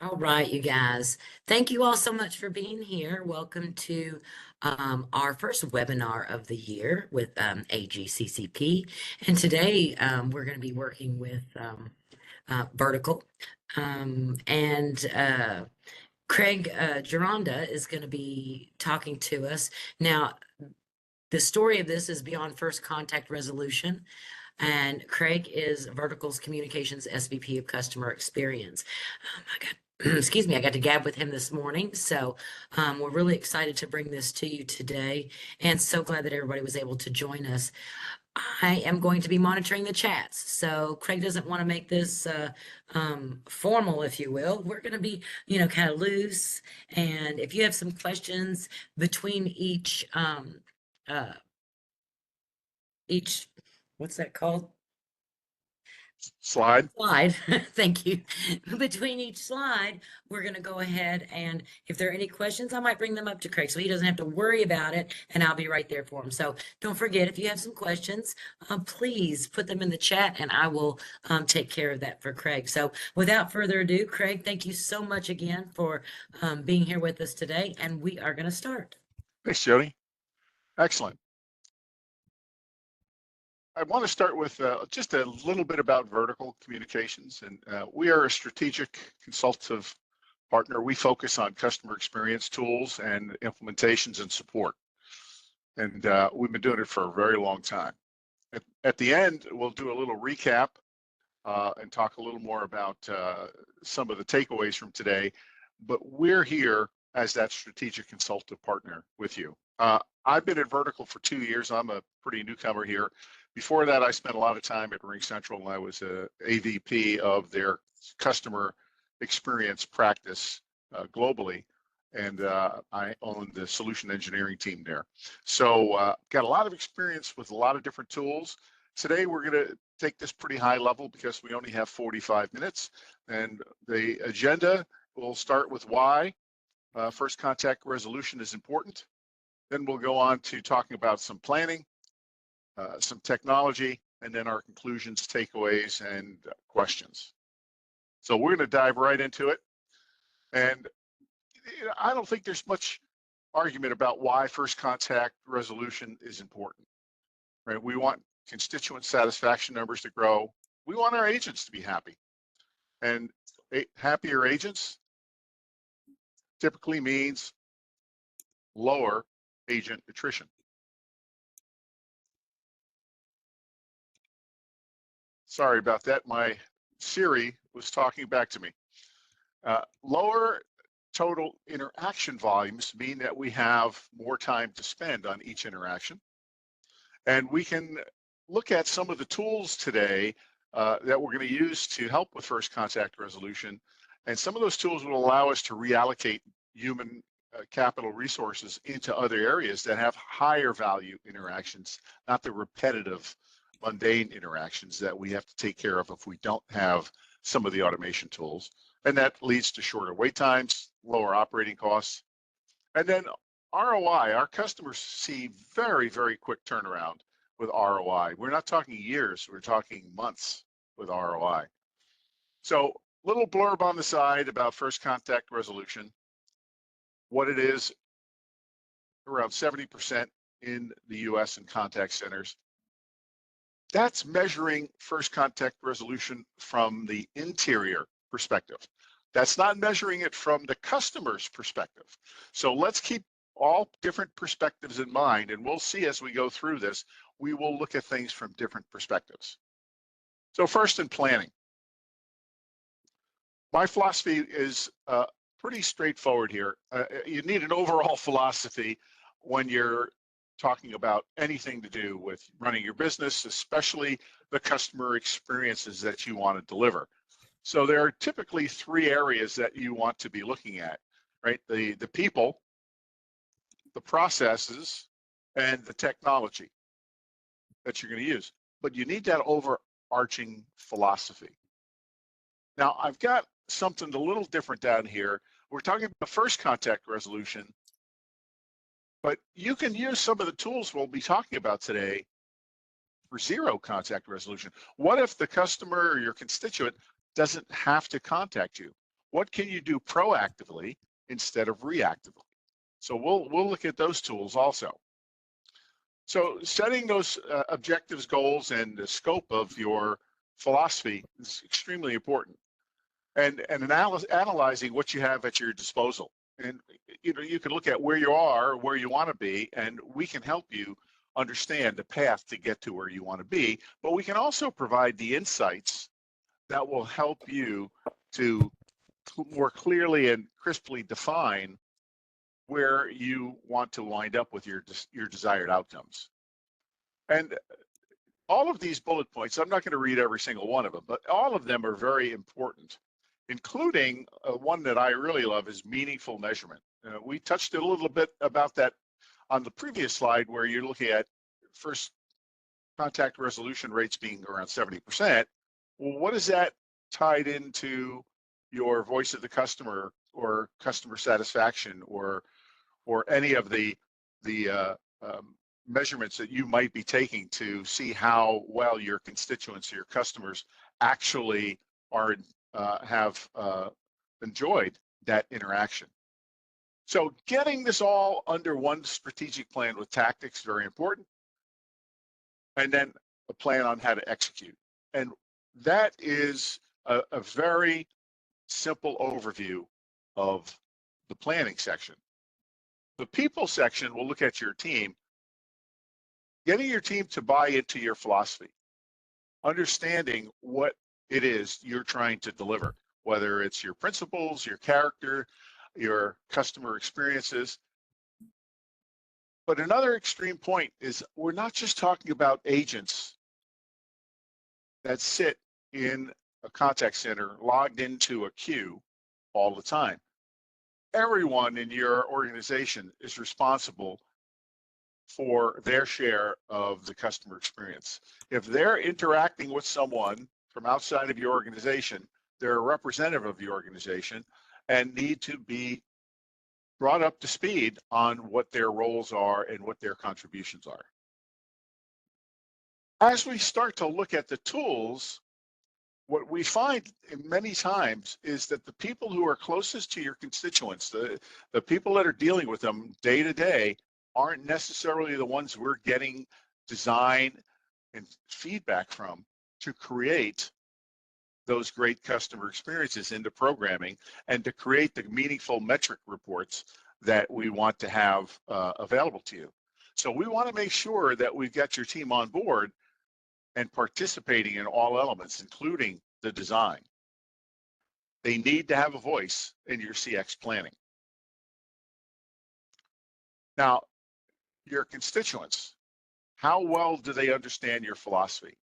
All right, you guys. Thank you all so much for being here. Welcome to our first webinar of the year with AGCCP. And today we're going to be working with Vertical. And Craig Geronda is going to be talking to us. Now, the story of this is beyond first contact resolution. And Craig is Vertical's Communications SVP of Customer Experience. I got, excuse me, I got to gab with him this morning. So we're really excited to bring this to you today and so glad that everybody was able to join us. I am going to be monitoring the chats. So Craig doesn't want to make this formal, if you will. We're going to be, kind of loose. And if you have some questions between uh, each, what's that called? Slide. Thank you. Between each slide, we're going to go ahead and if there are any questions, I might bring them up to Craig so he doesn't have to worry about it and I'll be right there for him. So don't forget, if you have some questions, please put them in the chat and I will take care of that for Craig. So without further ado, Craig, thank you so much again for being here with us today, and we are going to start. Thanks, Jody. Excellent. I want to start with just a little bit about Vertical Communications. And we are a strategic consultative partner. We focus on customer experience tools and implementations and support. And we've been doing it for a very long time. At the end, we'll do a little recap and talk a little more about some of the takeaways from today. But we're here as that strategic consultative partner with you. I've been at Vertical for 2 years. I'm a pretty newcomer here. Before that, I spent a lot of time at Ring Central, and I was a AVP of their customer experience practice globally, and I owned the solution engineering team there. So got a lot of experience with a lot of different tools. Today, we're going to take this pretty high level because we only have 45 minutes, and the agenda will start with why first contact resolution is important. Then we'll go on to talking about some planning, some technology, and then our conclusions, takeaways, and questions. So we're going to dive right into it. And I don't think there's much argument about why first contact resolution is important, right? We want constituent satisfaction numbers to grow. We want our agents to be happy. And happier agents typically means lower agent attrition. Sorry about that. My Siri was talking back to me. Lower total interaction volumes mean that we have more time to spend on each interaction. And we can look at some of the tools today that we're going to use to help with first contact resolution. And some of those tools will allow us to reallocate human capital resources into other areas that have higher value interactions, not the repetitive mundane interactions that we have to take care of if we don't have some of the automation tools. And that leads to shorter wait times, lower operating costs. And then ROI, our customers see very, very quick turnaround with ROI. We're not talking years, we're talking months with ROI. So little blurb on the side about first contact resolution, what it is, around 70% in the US in contact centers. That's measuring first contact resolution from the interior perspective. That's not measuring it from the customer's perspective. So let's keep all different perspectives in mind, and we'll see as we go through this, we will look at things from different perspectives. So first, in planning. My philosophy is pretty straightforward here. You need an overall philosophy when you're talking about anything to do with running your business, especially the customer experiences that you want to deliver. So there are typically 3 areas that you want to be looking at, right? The people, the processes, and the technology that you're going to use. But you need that overarching philosophy. Now, I've got something a little different down here. We're talking about first contact resolution, but you can use some of the tools we'll be talking about today for zero contact resolution. What if the customer or your constituent doesn't have to contact you? what can you do proactively instead of reactively? So we'll look at those tools also. So setting those objectives, goals, and the scope of your philosophy is extremely important. And analyzing what you have at your disposal. And you can look at where you are, where you want to be, and we can help you understand the path to get to where you want to be. But we can also provide the insights that will help you to more clearly and crisply define where you want to wind up with your desired outcomes. And all of these bullet points, I'm not going to read every single one of them, but all of them are very important, including one that I really love is meaningful measurement. We touched a little bit about that on the previous slide, where you're looking at first contact resolution rates being around 70%. Well, what is that tied into your voice of the customer or customer satisfaction or any of the measurements that you might be taking to see how well your constituents, your customers, actually are have enjoyed that interaction. So getting this all under one strategic plan with tactics, very important, and then a plan on how to execute. And that is a very simple overview of the planning section. The people section will look at your team, getting your team to buy into your philosophy, understanding what it is you're trying to deliver, whether it's your principles, your character, your customer experiences. But another extreme point is we're not just talking about agents that sit in a contact center logged into a queue all the time. Everyone in your organization is responsible for their share of the customer experience. If they're interacting with someone from outside of your organization, they're a representative of the organization and need to be brought up to speed on what their roles are and what their contributions are. As we start to look at the tools, what we find many times is that the people who are closest to your constituents, the people that are dealing with them day to day, aren't necessarily the ones we're getting design and feedback from to create those great customer experiences into programming and to create the meaningful metric reports that we want to have available to you. So we want to make sure that we've got your team on board and participating in all elements, including the design. They need to have a voice in your CX planning. Now, your constituents, how well do they understand your philosophy?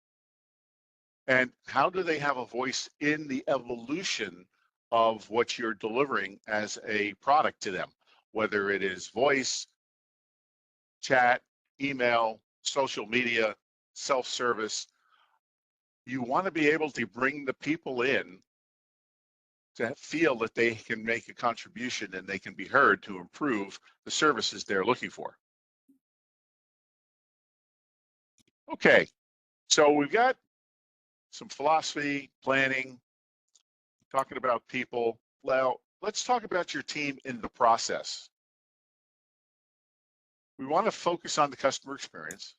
And how do they have a voice in the evolution of what you're delivering as a product to them, whether it is voice, chat, email, social media, self-service? You want to be able to bring the people in to feel that they can make a contribution and they can be heard to improve the services they're looking for. Okay, so we've got some philosophy, planning, talking about people. Now, let's talk about your team in the process. We want to focus on the customer experience.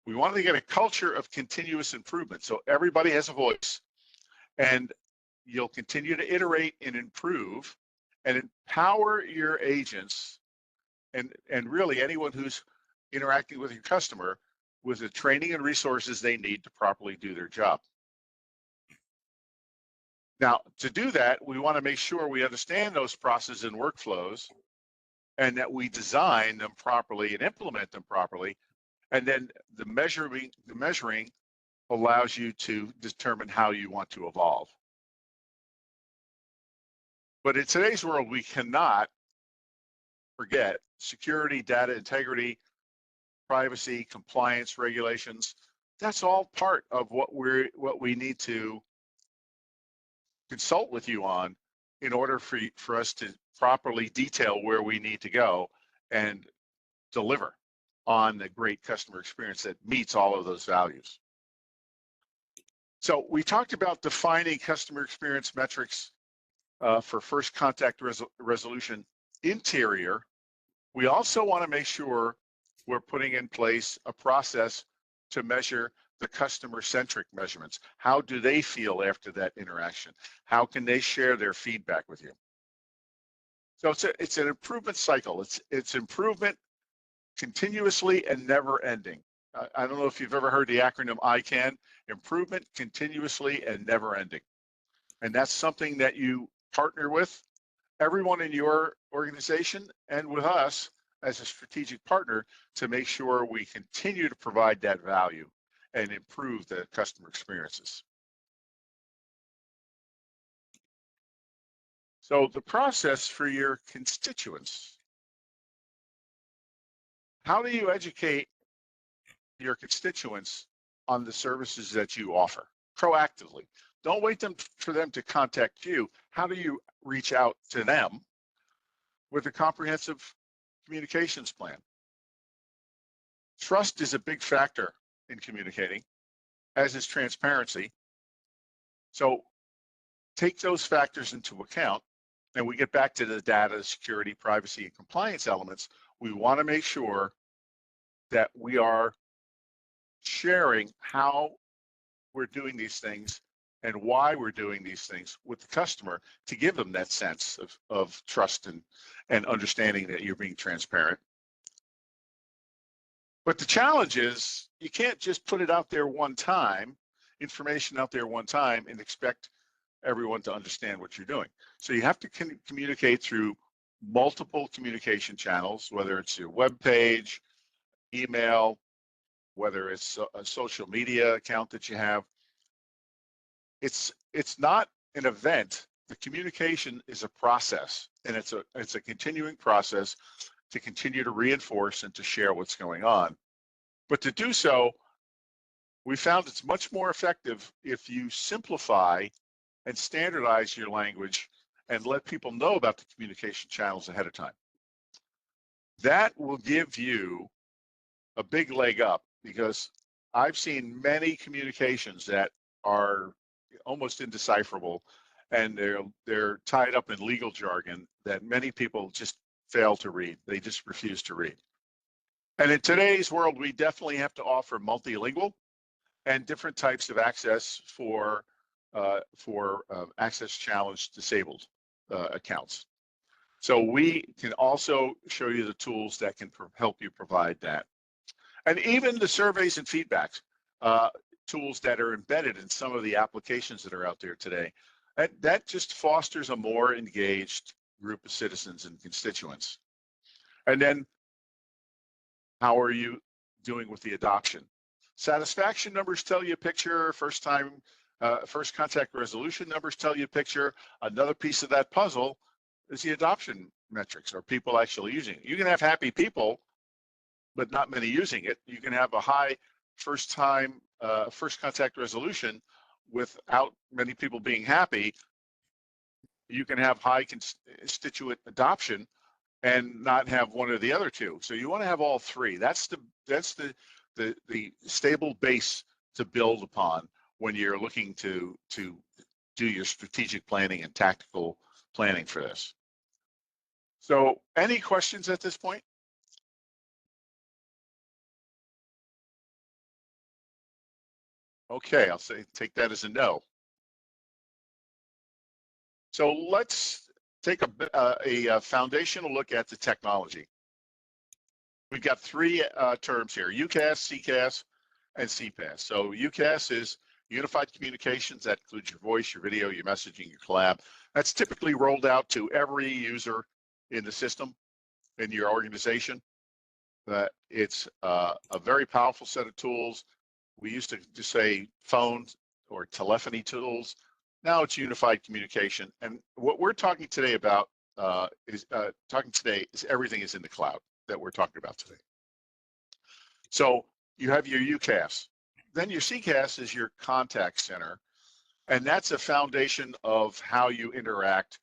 We want to get a culture of continuous improvement so everybody has a voice, and you'll continue to iterate and improve and empower your agents and really anyone who's interacting with your customer with the training and resources they need to properly do their job. Now, to do that, we want to make sure we understand those processes and workflows and that we design them properly and implement them properly. And then the measuring allows you to determine how you want to evolve. But in today's world, we cannot forget security, data integrity, privacy, compliance regulations. That's all part of what we need to consult with you on in order for us to properly detail where we need to go and deliver on the great customer experience that meets all of those values. So we talked about defining customer experience metrics for first contact resolution interior, we also want to make sure we're putting in place a process to measure the customer-centric measurements. How do they feel after that interaction? How can they share their feedback with you? So it's an improvement cycle. It's improvement continuously and never ending. I don't know if you've ever heard the acronym ICANN, improvement continuously and never ending. And that's something that you partner with everyone in your organization and with us as a strategic partner to make sure we continue to provide that value and improve the customer experiences. So the process for your constituents. How do you educate your constituents on the services that you offer proactively? Don't wait for them to contact you. How do you reach out to them with a comprehensive communications plan? Trust is a big factor in communicating, as is transparency. So take those factors into account, and we get back to the data, security, privacy, and compliance elements. We want to make sure that we are sharing how we're doing these things and why we're doing these things with the customer to give them that sense of trust and understanding that you're being transparent. But the challenge is you can't just put it out there one time, information out there one time, and expect everyone to understand what you're doing. So you have to communicate through multiple communication channels, whether it's your web page, email, whether it's a social media account that you have. It's not an event. The communication is a process, and it's a continuing process to continue to reinforce and to share what's going on. But to do so, we found it's much more effective if you simplify and standardize your language and let people know about the communication channels ahead of time. That will give you a big leg up, because I've seen many communications that are almost indecipherable, and they're tied up in legal jargon that many people just fail to read. They just refuse to read. And in today's world, we definitely have to offer multilingual and different types of access for access challenged disabled accounts. So we can also show you the tools that can help you provide that. And even the surveys and feedbacks, tools that are embedded in some of the applications that are out there today. That just fosters a more engaged group of citizens and constituents. And then how are you doing with the adoption? Satisfaction numbers tell you a picture. First contact resolution numbers tell you a picture. Another piece of that puzzle is the adoption metrics. Are people actually using it? You can have happy people, but not many using it. You can have a high first contact resolution without many people being happy. You can have high constituent adoption and not have one or the other two. So you want to have all three. That's the stable base to build upon when you're looking to do your strategic planning and tactical planning for this. So any questions at this point? Okay, I'll take that as a no. So let's take a foundational look at the technology. We've got three terms here: UCaaS, CCaaS, and CPaaS. So UCaaS is unified communications. That includes your voice, your video, your messaging, your collab. That's typically rolled out to every user in the system in your organization. It's a very powerful set of tools. We used to just say phones or telephony tools. Now it's unified communication. And what we're talking today about is everything is in the cloud that we're talking about today. So you have your UCaaS. Then your CCaaS is your contact center. And that's a foundation of how you interact,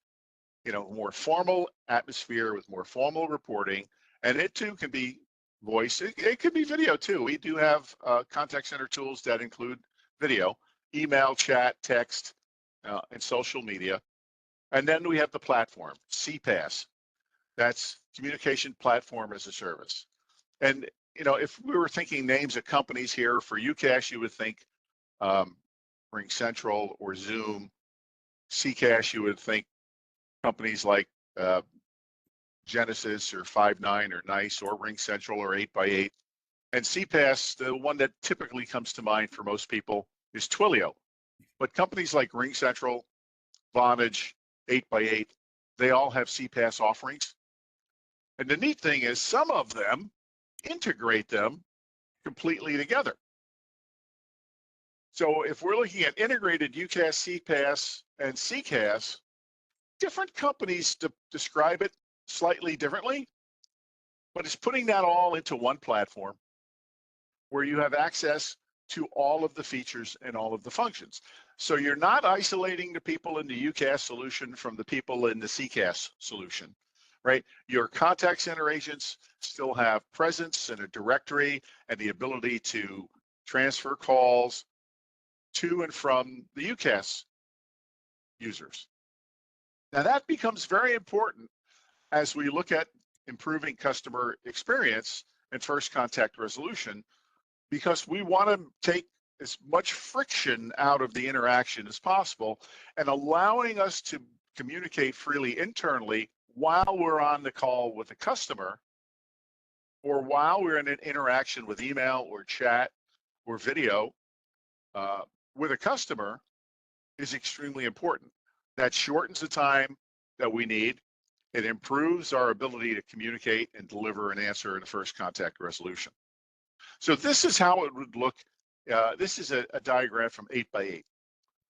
more formal atmosphere with more formal reporting. And it too can be voice. It could be video too. We do have contact center tools that include video, email, chat, text, and social media. And then we have the platform, CPaaS. That's Communication Platform as a Service. And if we were thinking names of companies here for UCaaS, you would think RingCentral or Zoom. CCaaS, you would think companies like Genesis or Five9 or NICE or RingCentral or 8x8. And CPaaS, the one that typically comes to mind for most people, is Twilio. But companies like RingCentral, Vonage, 8x8, they all have CPaaS offerings. And the neat thing is some of them integrate them completely together. So if we're looking at integrated UCaaS, CPaaS, and CCaaS, different companies describe it slightly differently, but it's putting that all into one platform where you have access to all of the features and all of the functions. So you're not isolating the people in the UCaaS solution from the people in the CCaaS solution, right? Your contact center agents still have presence and a directory and the ability to transfer calls to and from the UCaaS users. Now that becomes very important as we look at improving customer experience and first contact resolution, because we want to take as much friction out of the interaction as possible and allowing us to communicate freely internally while we're on the call with the customer or while we're in an interaction with email or chat or video with a customer is extremely important. That shortens the time that we need. It improves our ability to communicate and deliver an answer in a first contact resolution. So this is how it would look. This is a diagram from 8x8.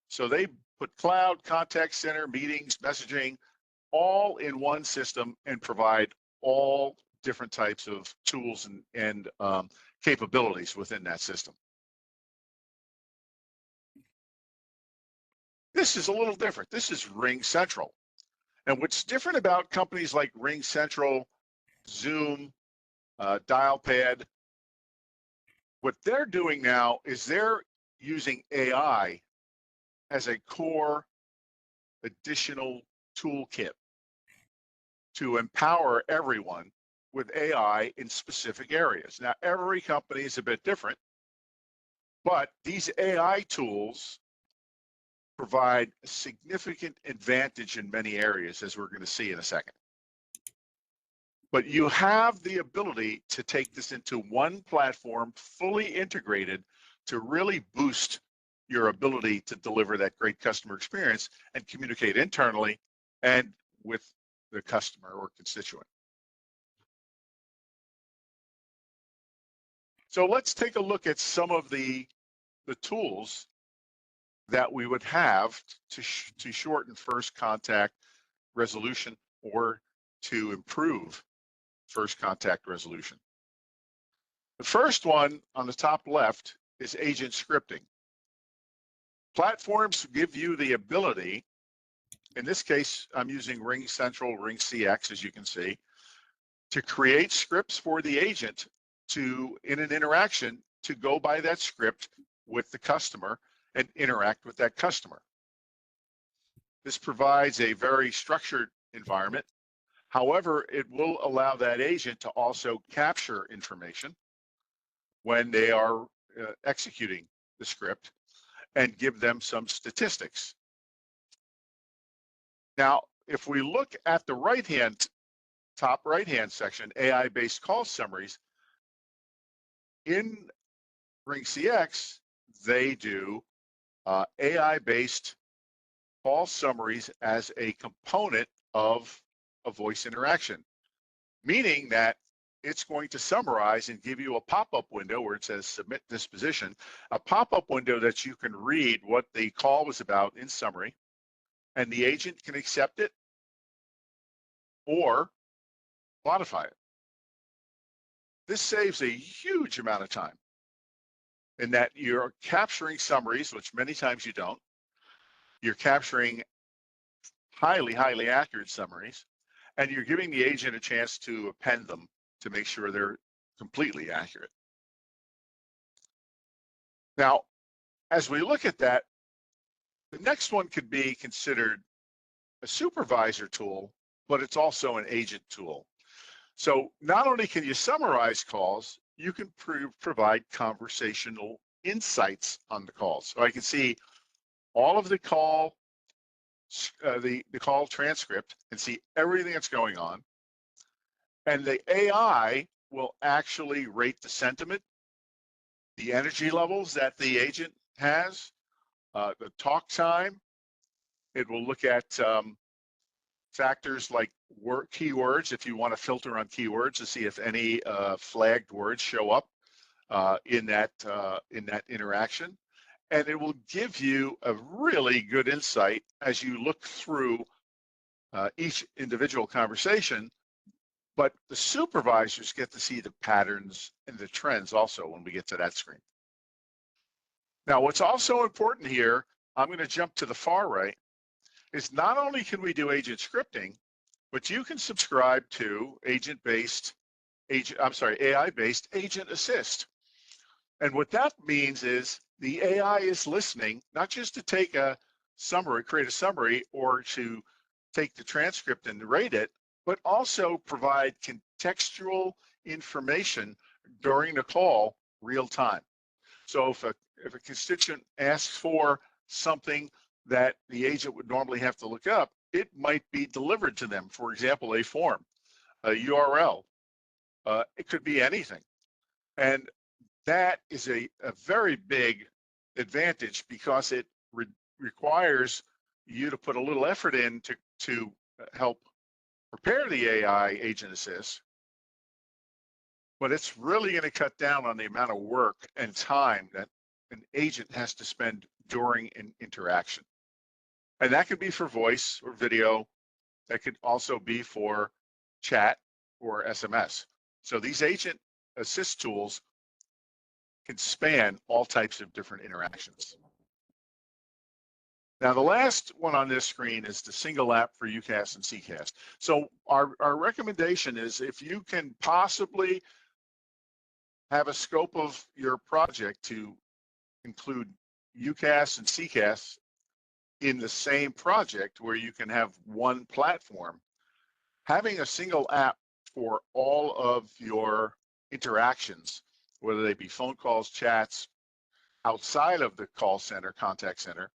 So they put cloud, contact center, meetings, messaging, all in one system and provide all different types of tools and capabilities within that system. This is a little different. This is RingCentral. And what's different about companies like RingCentral, Zoom, Dialpad, what they're doing now is they're using AI as a core additional toolkit to empower everyone with AI in specific areas. Now, every company is a bit different, but these AI tools provide a significant advantage in many areas, as we're going to see in a second. But you have the ability to take this into one platform, fully integrated, to really boost your ability to deliver that great customer experience and communicate internally and with the customer or constituent. So let's take a look at some of the tools that we would have to shorten first contact resolution or to improve first contact resolution. The first one on the top left is agent scripting. Platforms give you the ability, in this case, I'm using RingCentral, RingCX, as you can see, to create scripts for the agent to, in an interaction, to go by that script with the customer and interact with that customer. This provides a very structured environment. However, it will allow that agent to also capture information when they are executing the script and give them some statistics. Now, if we look at the top right-hand section, AI-based call summaries, in RingCX, they do AI-based call summaries as a component of a voice interaction, meaning that it's going to summarize and give you a pop-up window where it says submit disposition, a pop-up window that you can read what the call was about in summary, and the agent can accept it or modify it. This saves a huge amount of time in that you're capturing summaries, which many times you don't. You're capturing highly, highly accurate summaries, and you're giving the agent a chance to append them to make sure they're completely accurate. Now, as we look at that, the next one could be considered a supervisor tool, but it's also an agent tool. So not only can you summarize calls, you can provide conversational insights on the calls. So I can see all of the call, the call transcript, and see everything that's going on. And the AI will actually rate the sentiment, the energy levels that the agent has, the talk time. It will look at factors like keywords, if you want to filter on keywords to see if any flagged words show up in that interaction. And it will give you a really good insight as you look through each individual conversation. But the supervisors get to see the patterns and the trends also when we get to that screen. Now, what's also important here, I'm going to jump to the far right, is not only can we do agent scripting, but you can subscribe to AI-based agent assist. And what that means is the AI is listening, not just to take a summary, create a summary, or to take the transcript and rate it, but also provide contextual information during the call real time. So if a constituent asks for something that the agent would normally have to look up, it might be delivered to them. For example, a form, a URL, it could be anything. And that is a very big advantage because it requires you to put a little effort in to help prepare the AI agent assist, but it's really going to cut down on the amount of work and time that an agent has to spend during an interaction. And that could be for voice or video. That could also be for chat or SMS. So these agent assist tools can span all types of different interactions. Now, the last one on this screen is the single app for UCaaS and CCaaS. So our recommendation is if you can possibly have a scope of your project to include UCaaS and CCaaS in the same project where you can have one platform, having a single app for all of your interactions, whether they be phone calls, chats, outside of the call center, contact center,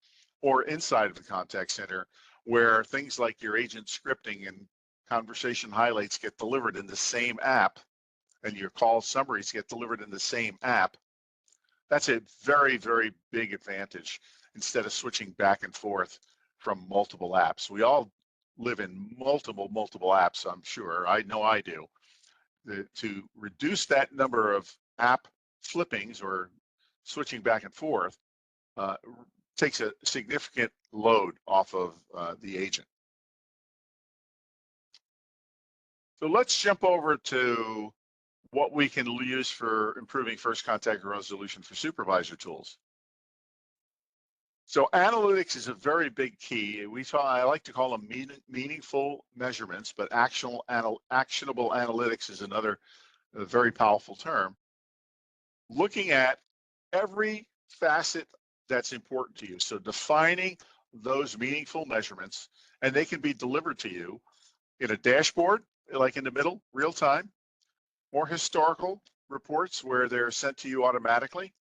or inside of the contact center, where things like your agent scripting and conversation highlights get delivered in the same app, and your call summaries get delivered in the same app. That's a very, very big advantage instead of switching back and forth from multiple apps. We all live in multiple apps, I'm sure. I know I do. To reduce that number of app flippings or switching back and forth takes a significant load off of the agent. So let's jump over to what we can use for improving first contact resolution for supervisor tools. So analytics is a very big key. I like to call them meaningful measurements, but actionable analytics is another very powerful term. Looking at every facet that's important to you. So defining those meaningful measurements, and they can be delivered to you in a dashboard, like in the middle, real time, or historical reports where they're sent to you automatically.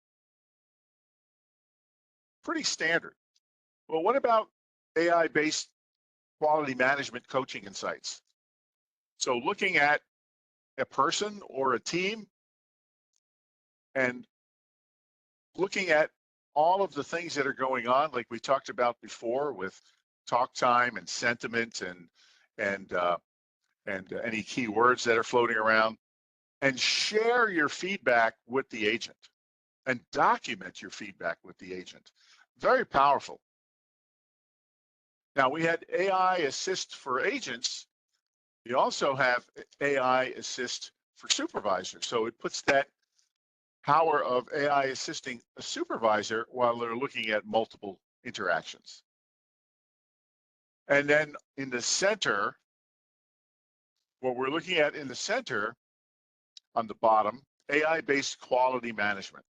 Pretty standard. Well, what about AI-based quality management coaching insights? So looking at a person or a team and looking at all of the things that are going on, like we talked about before with talk time and sentiment and any keywords that are floating around, and share your feedback with the agent and document your feedback with the agent. Very powerful. Now, we had AI assist for agents. We also have AI assist for supervisors. So it puts that power of AI assisting a supervisor while they're looking at multiple interactions. And then in the center, what we're looking at in the center on the bottom, AI-based quality management.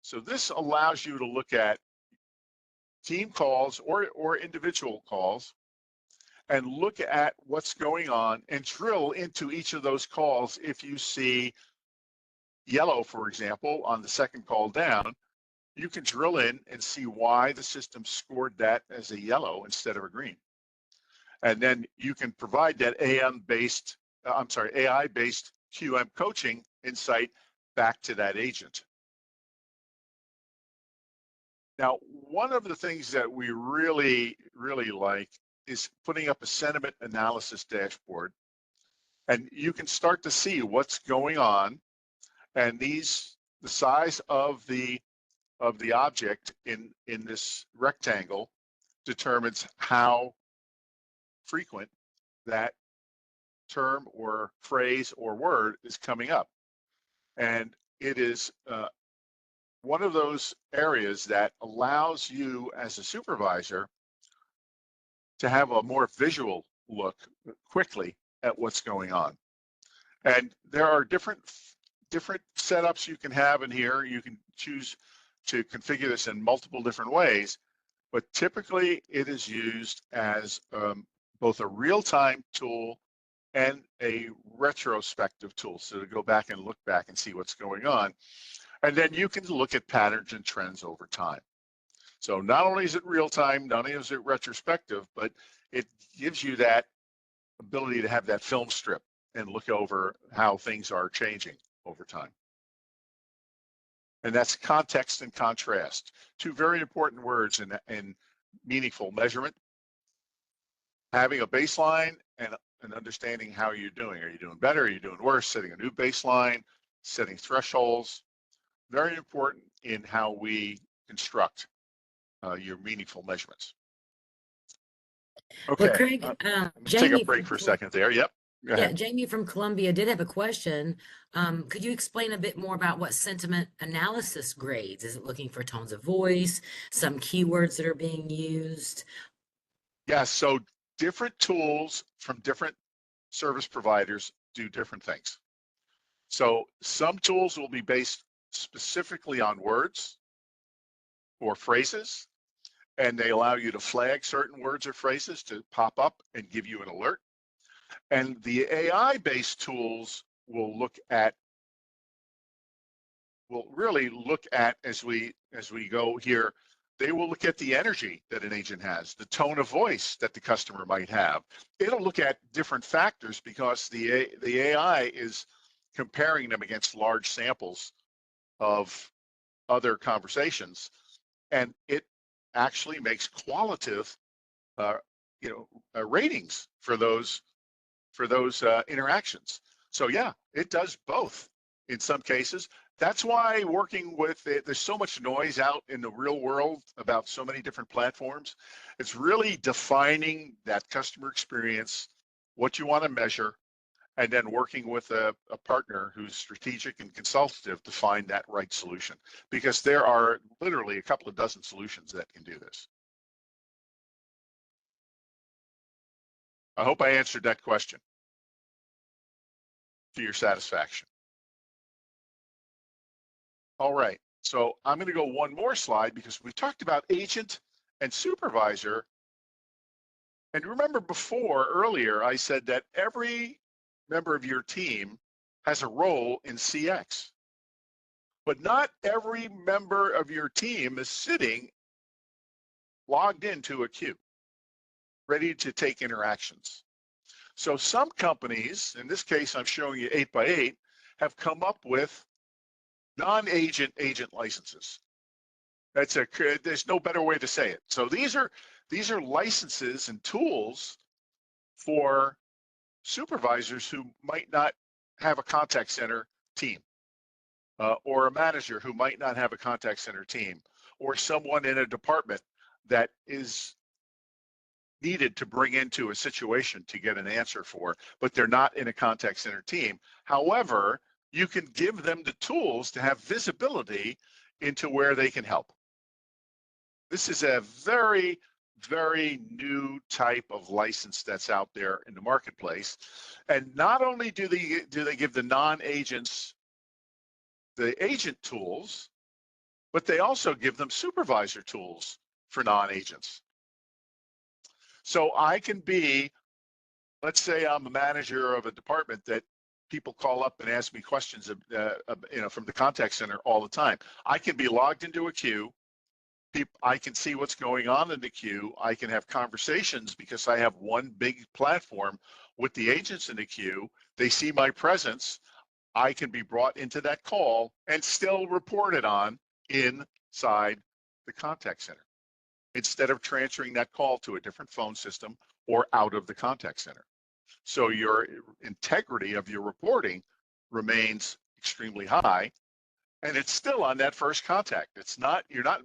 So this allows you to look at team calls or individual calls and look at what's going on and drill into each of those calls. If you see yellow, for example, on the second call down, you can drill in and see why the system scored that as a yellow instead of a green. And then you can provide that AI-based QM coaching insight back to that agent. Now, one of the things that we really, really like is putting up a sentiment analysis dashboard, and you can start to see what's going on. And the size of the object in this rectangle determines how frequent that term or phrase or word is coming up. And it is one of those areas that allows you as a supervisor to have a more visual look quickly at what's going on. And there are different setups you can have in here. You can choose to configure this in multiple different ways, but typically it is used as both a real-time tool and a retrospective tool. So to go back and look back and see what's going on. And then you can look at patterns and trends over time. So not only is it real time, not only is it retrospective, but it gives you that ability to have that film strip and look over how things are changing over time. And that's context and contrast, two very important words in meaningful measurement. Having a baseline and understanding how you're doing. Are you doing better? Are you doing worse? Setting a new baseline, setting thresholds. Very important in how we construct your meaningful measurements. Well, Okay, Craig, I'm gonna take a Jamie break for a second there. Yep, go yeah, ahead. Jamie from Columbia did have a question. Could you explain a bit more about what sentiment analysis grades? Is it looking for tones of voice, some keywords that are being used? Yeah, so different tools from different service providers do different things. So some tools will be based specifically on words or phrases, and they allow you to flag certain words or phrases to pop up and give you an alert. And the AI-based tools will really look at, as we go here, they will look at the energy that an agent has, the tone of voice that the customer might have. It'll look at different factors because the AI is comparing them against large samples of other conversations, and it actually makes qualitative, ratings for those interactions. So yeah, it does both in some cases. That's why working with it, there's so much noise out in the real world about so many different platforms. It's really defining that customer experience, what you want to measure, and then working with a partner who's strategic and consultative to find that right solution. Because there are literally a couple of dozen solutions that can do this. I hope I answered that question to your satisfaction. All right, so I'm going to go one more slide because we talked about agent and supervisor. And remember earlier, I said that every member of your team has a role in CX. But not every member of your team is sitting logged into a queue, ready to take interactions. So some companies, in this case, I'm showing you 8x8, have come up with non-agent agent licenses. There's no better way to say it. So these are licenses and tools for supervisors who might not have a contact center team, or a manager who might not have a contact center team, or someone in a department that is needed to bring into a situation to get an answer for, but they're not in a contact center team. However, you can give them the tools to have visibility into where they can help. This is a very, very new type of license that's out there in the marketplace. And not only do they give the non-agents the agent tools, but they also give them supervisor tools for non-agents. So I can be, let's say I'm a manager of a department that people call up and ask me questions from the contact center all the time. I can be logged into a queue. I can see what's going on in the queue. I can have conversations because I have one big platform with the agents in the queue. They see my presence. I can be brought into that call and still reported on inside the contact center instead of transferring that call to a different phone system or out of the contact center. So your integrity of your reporting remains extremely high, and it's still on that first contact. You're not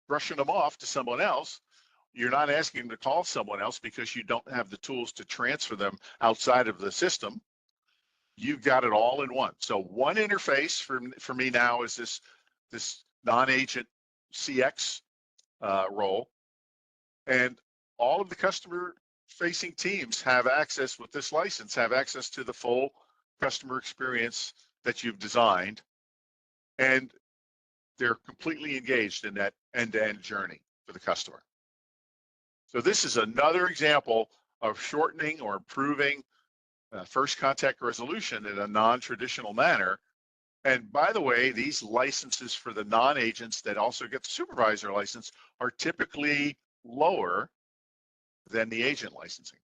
brushing them off to someone else. You're not asking them to call someone else because you don't have the tools to transfer them outside of the system. You've got it all in one. So one interface for me now is this non-agent CX role, and all of the customer facing teams have access with this license, have access to the full customer experience that you've designed, and they're completely engaged in that end-to-end journey for the customer. So this is another example of shortening or improving first contact resolution in a non-traditional manner. And by the way, these licenses for the non-agents that also get the supervisor license are typically lower than the agent licensing.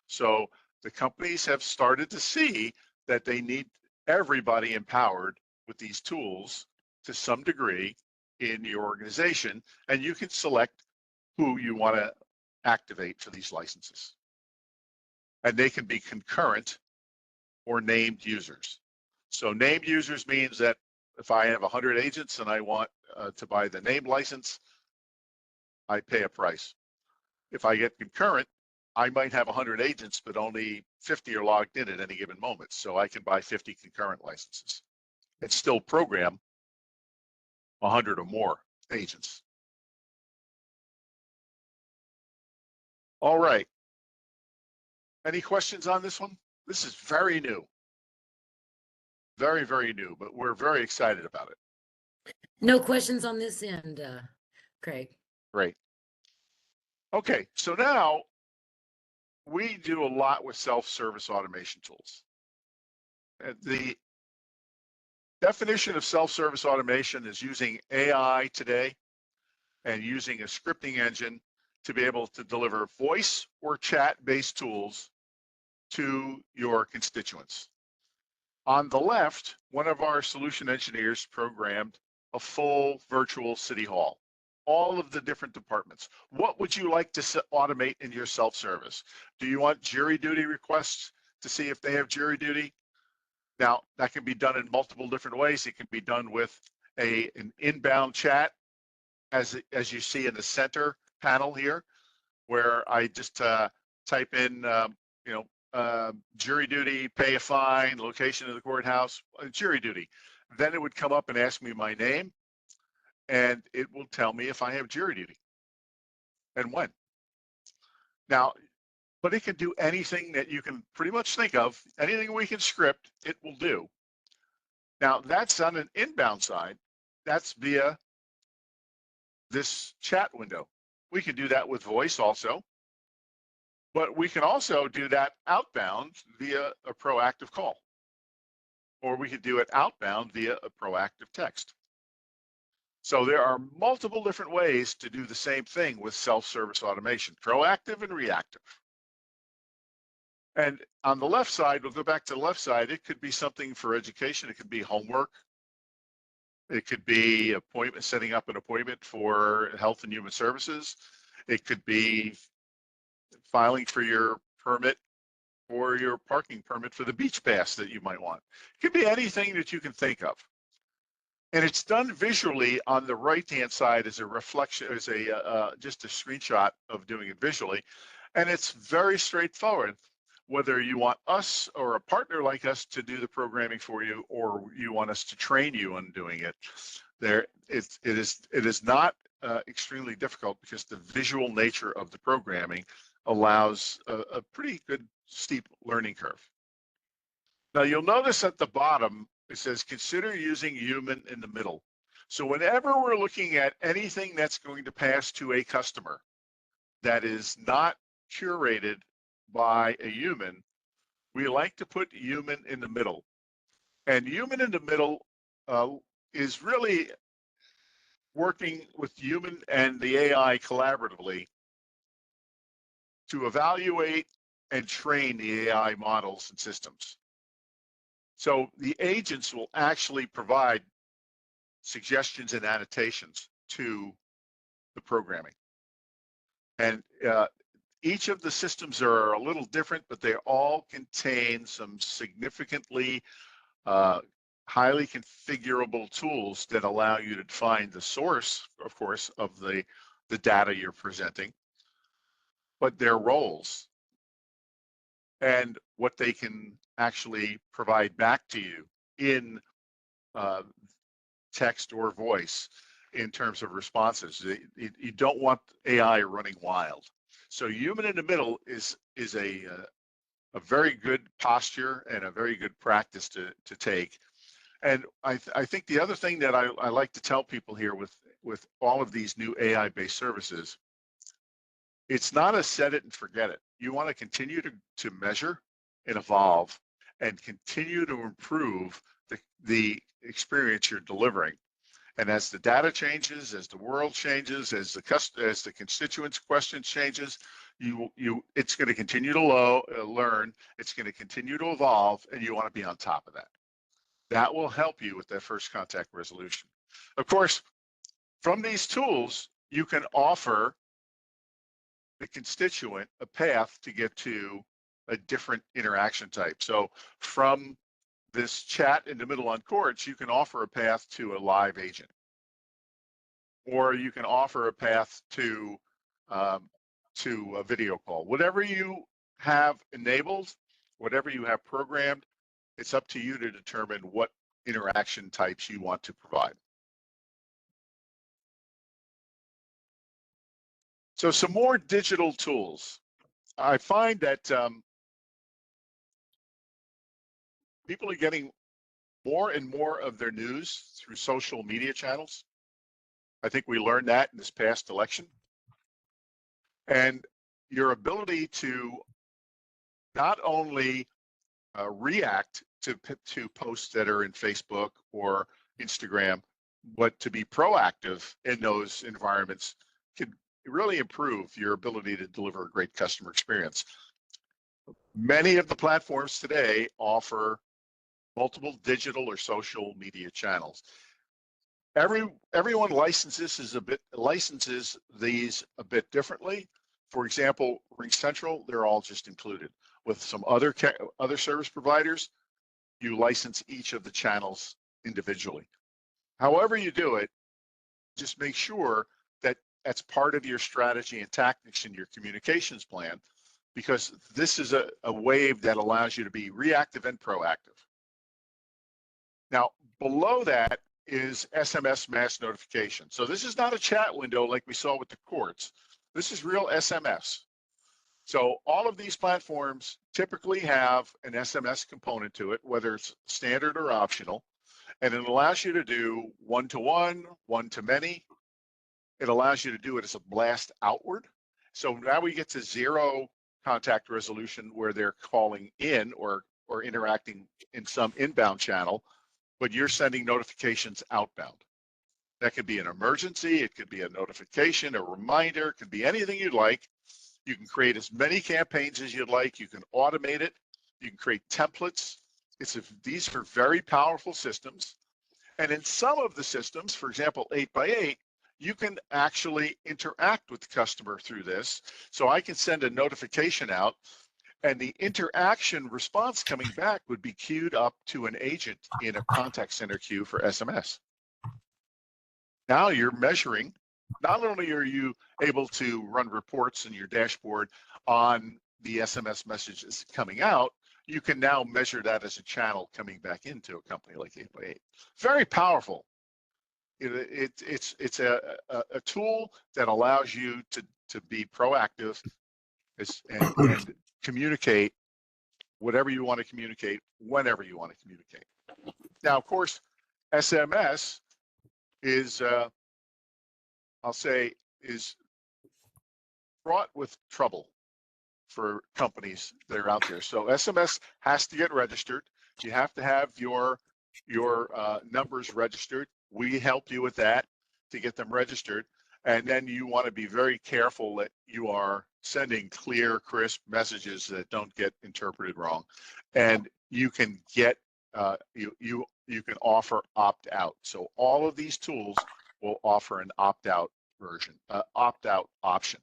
So the companies have started to see that they need everybody empowered with these tools to some degree in your organization, and you can select who you want to activate for these licenses. And they can be concurrent or named users. So named users means that if I have 100 agents and I want to buy the named license, I pay a price. If I get concurrent, I might have 100 agents, but only 50 are logged in at any given moment. So I can buy 50 concurrent licenses and still program 100 or more agents. All right. Any questions on this one? This is very new. Very, very new, but we're very excited about it. No questions on this end, Craig. Great. Okay, so now we do a lot with self-service automation tools. The definition of self-service automation is using AI today and using a scripting engine to be able to deliver voice or chat-based tools to your constituents. On the left, one of our solution engineers programmed a full virtual city hall, all of the different departments. What would you like to automate in your self-service? Do you want jury duty requests to see if they have jury duty? Now, that can be done in multiple different ways. It can be done with an inbound chat, as you see in the center panel here, where I just type in, jury duty, pay a fine, location of the courthouse, jury duty. Then it would come up and ask me my name, and it will tell me if I have jury duty and when. Now, but it can do anything that you can pretty much think of, anything we can script, it will do. Now, that's on an inbound side. That's via this chat window. We can do that with voice also, but we can also do that outbound via a proactive call, or we could do it outbound via a proactive text. So there are multiple different ways to do the same thing with self-service automation, proactive and reactive. And on the left side, we'll go back to the left side, it could be something for education, it could be homework, it could be setting up an appointment for health and human services, it could be filing for your permit or your parking permit for the beach pass that you might want. It could be anything that you can think of. And it's done visually on the right-hand side as a reflection, as just a screenshot of doing it visually. And it's very straightforward, whether you want us or a partner like us to do the programming for you, or you want us to train you on doing it. It is not extremely difficult because the visual nature of the programming allows a pretty good steep learning curve. Now you'll notice at the bottom, it says, consider using human in the middle. So whenever we're looking at anything that's going to pass to a customer that is not curated by a human, we like to put human in the middle. And human in the middle is really working with human and the AI collaboratively to evaluate and train the AI models and systems. So the agents will actually provide suggestions and annotations to the programming. And each of the systems are a little different, but they all contain some significantly highly configurable tools that allow you to find the source, of course, of the data you're presenting, but their roles and what they can actually provide back to you in text or voice in terms of responses. You don't want AI running wild. So human in the middle is a very good posture and a very good practice to take. And I think the other thing that I like to tell people here with all of these new AI-based services, it's not a set it and forget it. You want to continue to measure and evolve and continue to improve the experience you're delivering. And as the data changes, as the world changes, as the constituents' questions changes, it's going to continue to learn. It's going to continue to evolve, and you want to be on top of that. That will help you with that first contact resolution. Of course, from these tools, you can offer the constituent a path to get to a different interaction type. So from this chat in the middle on courts, you can offer a path to a live agent, or you can offer a path to a video call. Whatever you have enabled, whatever you have programmed, it's up to you to determine what interaction types you want to provide. So some more digital tools. I find that people are getting more and more of their news through social media channels. I think we learned that in this past election. And your ability to not only react to posts that are in Facebook or Instagram, but to be proactive in those environments can really improve your ability to deliver a great customer experience. Many of the platforms today offer multiple digital or social media channels. Everyone licenses these a bit differently. For example, RingCentral, they're all just included. With some other service providers, you license each of the channels individually. However you do it, just make sure that that's part of your strategy and tactics in your communications plan, because this is a wave that allows you to be reactive and proactive. Now, below that is SMS mass notification. So this is not a chat window like we saw with the courts. This is real SMS. So all of these platforms typically have an SMS component to it, whether it's standard or optional, and it allows you to do one-to-one, one-to-many. It allows you to do it as a blast outward. So now we get to zero contact resolution where they're calling in or interacting in some inbound channel, but you're sending notifications outbound. That could be an emergency, it could be a notification, a reminder, it could be anything you'd like. You can create as many campaigns as you'd like. You can automate it. You can create templates. These are very powerful systems. And in some of the systems, for example, 8x8, you can actually interact with the customer through this. So I can send a notification out, and the interaction response coming back would be queued up to an agent in a contact center queue for SMS. Now you're measuring. Not only are you able to run reports in your dashboard on the SMS messages coming out, you can now measure that as a channel coming back into a company like 8x8. Very powerful. It's a tool that allows you to be proactive and communicate whatever you want to communicate, whenever you want to communicate. Now, of course, SMS is I'll say, is fraught with trouble. for companies that are out there. So SMS has to get registered. You have to have your numbers registered. We help you with that to get them registered. And then you want to be very careful that you are sending clear, crisp messages that don't get interpreted wrong. And you can get you can offer opt-out. So all of these tools will offer an opt-out version, opt-out option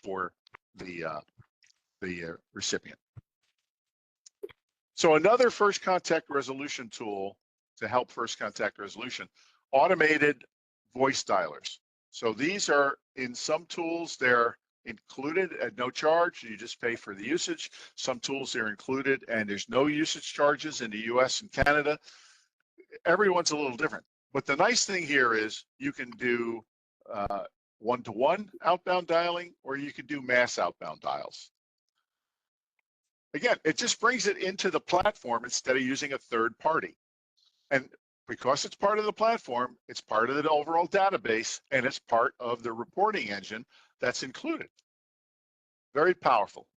for the recipient. So another first contact resolution tool to help first contact resolution, automated voice dialers. So these are, in some tools, they're included at no charge. You just pay for the usage. Some tools are included and there's no usage charges in the US and Canada. Everyone's a little different. But the nice thing here is you can do one-to-one outbound dialing, or you can do mass outbound dials. Again, it just brings it into the platform instead of using a third party. And because it's part of the platform, it's part of the overall database, and it's part of the reporting engine that's included. Very powerful.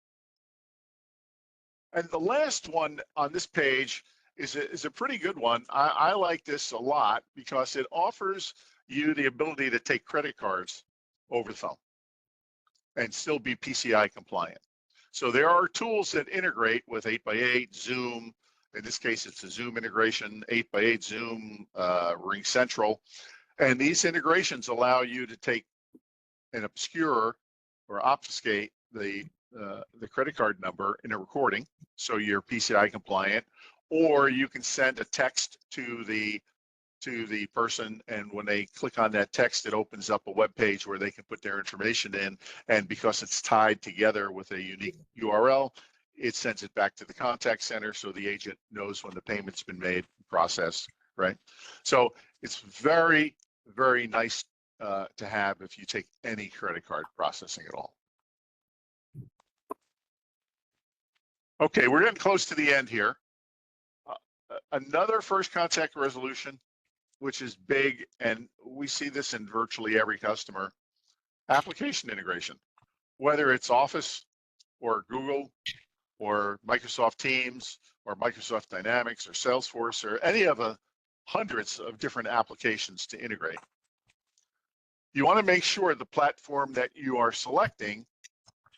And the last one on this page is a pretty good one. I like this a lot because it offers you the ability to take credit cards over the phone and still be PCI compliant. So there are tools that integrate with 8x8, Zoom. In this case, it's a Zoom integration, 8x8 Zoom, Ring Central. And these integrations allow you to take and obscure or obfuscate the credit card number in a recording, so you're PCI compliant, or you can send a text to the person, and when they click on that text, it opens up a web page where they can put their information in, and because it's tied together with a unique URL, it sends it back to the contact center so the agent knows when the payment's been made, processed, right? So it's very, very nice to have if you take any credit card processing at all. Okay, we're getting close to the end here. Another first contact resolution, which is big, and we see this in virtually every customer, application integration, whether it's Office or Google or Microsoft Teams or Microsoft Dynamics or Salesforce or any of the hundreds of different applications to integrate. You want to make sure the platform that you are selecting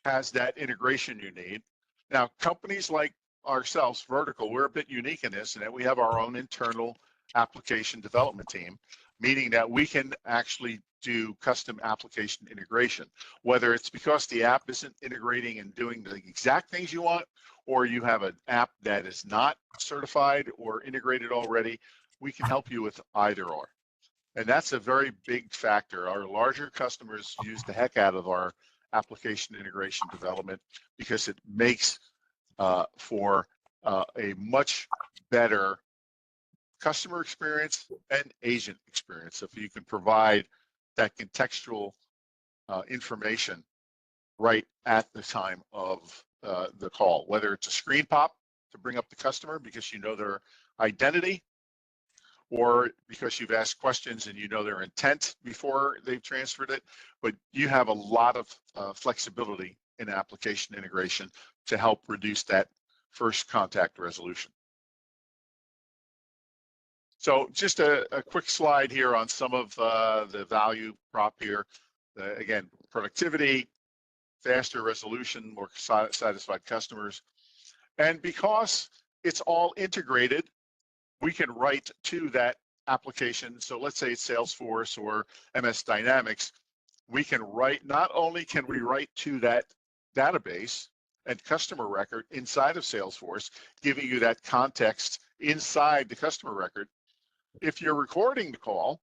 has that integration you need. Now, companies like ourselves, Vertical, we're a bit unique in this, in that we have our own internal application development team, meaning that we can actually do custom application integration, whether it's because the app isn't integrating and doing the exact things you want, or you have an app that is not certified or integrated already. We can help you with either or. And that's a very big factor. Our larger customers use the heck out of our application integration development because it makes for a much better customer experience and agent experience if you can provide that contextual information right at the time of the call, whether it's a screen pop to bring up the customer because you know their identity, or because you've asked questions and you know their intent before they've transferred it. But you have a lot of flexibility in application integration to help reduce that first contact resolution. So just a quick slide here on some of the value prop here. Again, productivity, faster resolution, more satisfied customers. And because it's all integrated, we can write to that application. So let's say it's Salesforce or MS Dynamics. We can write, not only can we write to that database and customer record inside of Salesforce, giving you that context inside the customer record. If you're recording the call,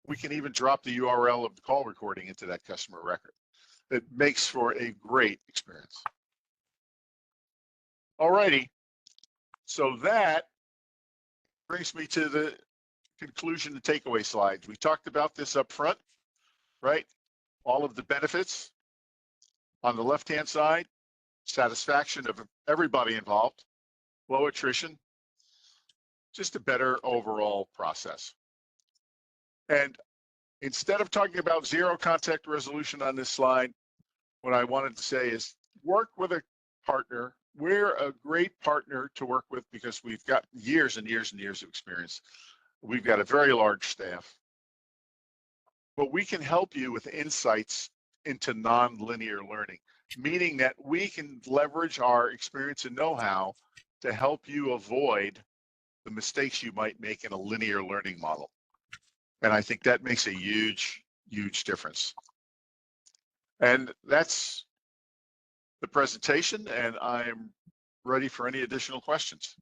we can even drop the URL of the call recording into that customer record. It makes for a great experience. Alrighty, so that brings me to the conclusion and takeaway slides. We talked about this up front, right? All of the benefits. On the left-hand side, satisfaction of everybody involved, low attrition, just a better overall process. And instead of talking about zero contact resolution on this slide, what I wanted to say is work with a partner. We're a great partner to work with because we've got years and years and years of experience. We've got a very large staff, but we can help you with insights into non-linear learning, meaning that we can leverage our experience and know-how to help you avoid the mistakes you might make in a linear learning model. And I think that makes a huge, huge difference. And that's the presentation, and I'm ready for any additional questions.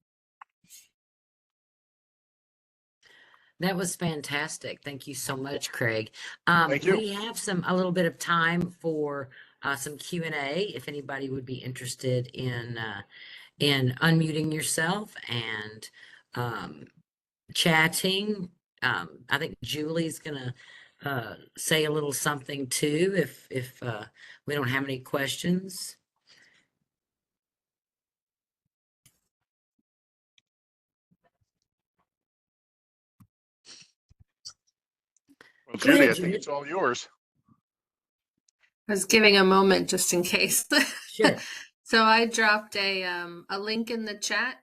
That was fantastic. Thank you so much, Craig. Thank you. We have a little bit of time for some Q&A if anybody would be interested in unmuting yourself and chatting. I think Julie's gonna say a little something too if we don't have any questions. Well, Go Julie, ahead, I think Julie. it's all yours. I was giving a moment just in case. Sure. So I dropped a link in the chat.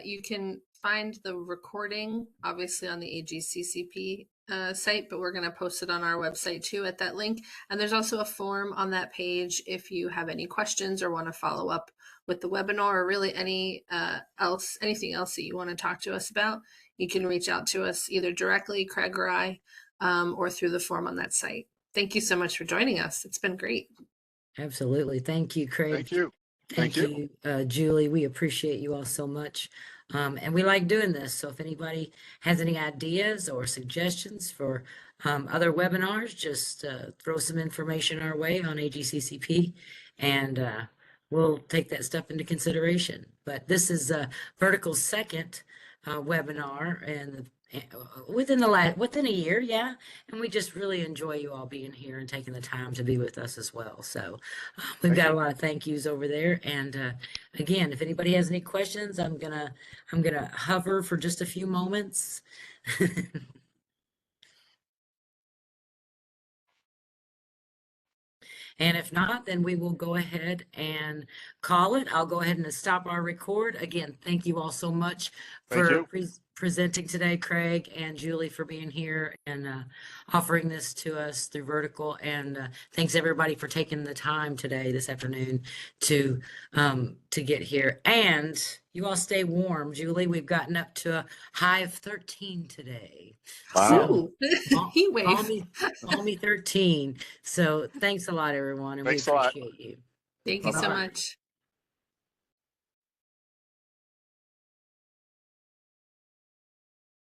You can find the recording, obviously, on the AGCCP site, but we're going to post it on our website too at that link. And there's also a form on that page if you have any questions or want to follow up with the webinar or really anything else that you want to talk to us about. You can reach out to us either directly, Craig or I, or through the form on that site. Thank you so much for joining us. It's been great. Absolutely. Thank you, Craig. Thank you. Thank you, Julie. We appreciate you all so much. And we like doing this. So if anybody has any ideas or suggestions for other webinars, just throw some information our way on AGCCP and we'll take that stuff into consideration. But this is Vertical's second webinar and within a year, yeah. And we just really enjoy you all being here and taking the time to be with us as well. So we've got a lot of thank yous over there. And again, if anybody has any questions, I'm gonna hover for just a few moments. And if not, then we will go ahead and call it. I'll go ahead and stop our record. Again, thank you all so much for presenting today, Craig and Julie, for being here and offering this to us through Vertical. And thanks everybody for taking the time today, this afternoon, to get here. And you all stay warm, Julie. We've gotten up to a high of 13 today. Wow. So, heat wave. Balmy 13. So thanks a lot, everyone, and Thanks we a lot. appreciate you. Thank you so much.